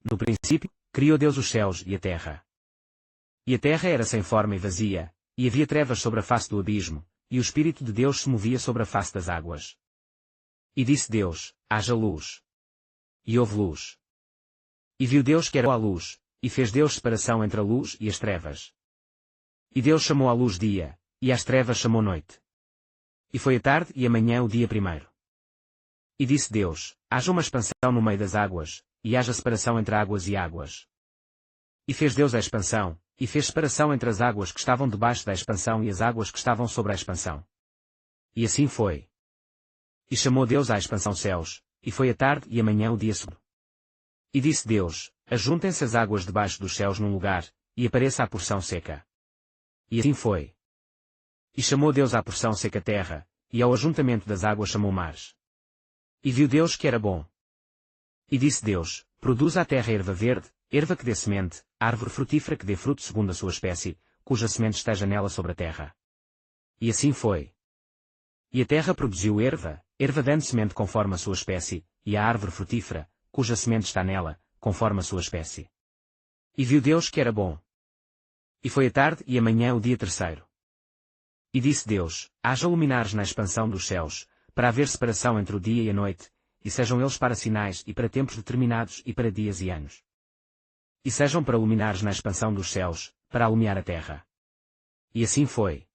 No princípio, criou Deus os céus e a terra. E a terra era sem forma e vazia, e havia trevas sobre a face do abismo, e o Espírito de Deus se movia sobre a face das águas. E disse Deus: haja luz. E houve luz. E viu Deus que era boa a luz, e fez Deus separação entre a luz e as trevas. E Deus chamou à luz dia, e às trevas chamou noite. E foi a tarde e a manhã o dia primeiro. E disse Deus: haja uma expansão no meio das águas, e haja separação entre águas e águas. E fez Deus a expansão, e fez separação entre as águas que estavam debaixo da expansão e as águas que estavam sobre a expansão. E assim foi. E chamou Deus à expansão céus, e foi a tarde e a manhã o dia segundo. E disse Deus: ajuntem-se as águas debaixo dos céus num lugar, e apareça a porção seca. E assim foi. E chamou Deus à porção seca terra, e ao ajuntamento das águas chamou mares. E viu Deus que era bom. E disse Deus: produza a terra erva verde, erva que dê semente, árvore frutífera que dê fruto segundo a sua espécie, cuja semente esteja nela sobre a terra. E assim foi. E a terra produziu erva, erva dando semente conforme a sua espécie, e a árvore frutífera, cuja semente está nela, conforme a sua espécie. E viu Deus que era bom. E foi a tarde e a manhã o dia terceiro. E disse Deus: haja luminares na expansão dos céus, para haver separação entre o dia e a noite, e sejam eles para sinais e para tempos determinados e para dias e anos. E sejam para luminares na expansão dos céus, para alumiar a terra. E assim foi.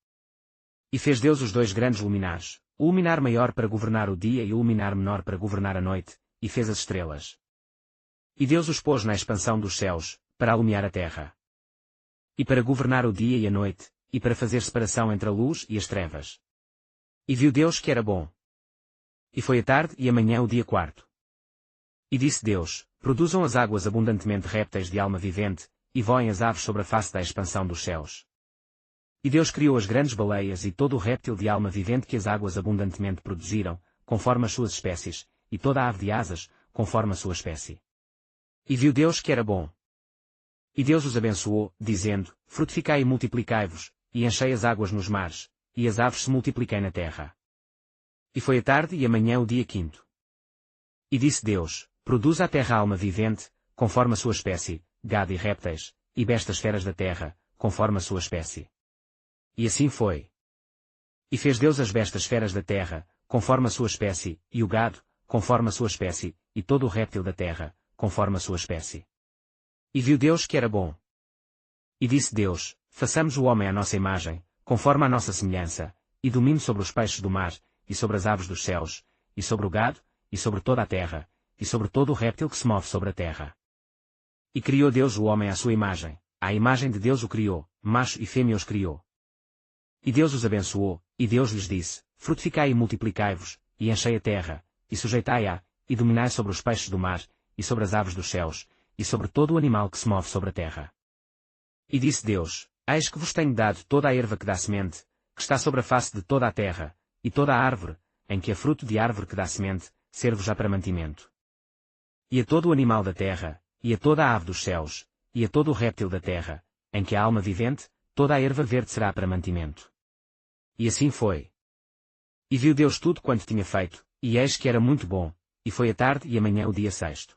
E fez Deus os dois grandes luminares, o luminar maior para governar o dia e o luminar menor para governar a noite, e fez as estrelas. E Deus os pôs na expansão dos céus, para alumiar a terra. E para governar o dia e a noite, e para fazer separação entre a luz e as trevas. E viu Deus que era bom. E foi a tarde e a manhã o dia quarto. E disse Deus: produzam as águas abundantemente répteis de alma vivente, e voem as aves sobre a face da expansão dos céus. E Deus criou as grandes baleias e todo o réptil de alma vivente que as águas abundantemente produziram, conforme as suas espécies, e toda a ave de asas, conforme a sua espécie. E viu Deus que era bom. E Deus os abençoou, dizendo: frutificai e multiplicai-vos, e enchei as águas nos mares, e as aves se multipliquem na terra. E foi a tarde e a manhã o dia quinto. E disse Deus: produza a terra alma vivente, conforme a sua espécie, gado e répteis, e bestas feras da terra, conforme a sua espécie. E assim foi. E fez Deus as bestas feras da terra, conforme a sua espécie, e o gado, conforme a sua espécie, e todo o réptil da terra, conforme a sua espécie. E viu Deus que era bom. E disse Deus: façamos o homem à nossa imagem, conforme a nossa semelhança, e domine sobre os peixes do mar, e sobre as aves dos céus, e sobre o gado, e sobre toda a terra, e sobre todo o réptil que se move sobre a terra. E criou Deus o homem à sua imagem, à imagem de Deus o criou, macho e fêmea os criou. E Deus os abençoou, e Deus lhes disse: frutificai e multiplicai-vos, e enchei a terra, e sujeitai-a, e dominai sobre os peixes do mar, e sobre as aves dos céus, e sobre todo o animal que se move sobre a terra. E disse Deus: eis que vos tenho dado toda a erva que dá semente, que está sobre a face de toda a terra, e toda a árvore, em que há fruto de árvore que dá semente, serve-vos já para mantimento. E a todo o animal da terra, e a toda a ave dos céus, e a todo o réptil da terra, em que há alma vivente, toda a erva verde será para mantimento. E assim foi. E viu Deus tudo quanto tinha feito, e eis que era muito bom, e foi a tarde e a manhã o dia sexto.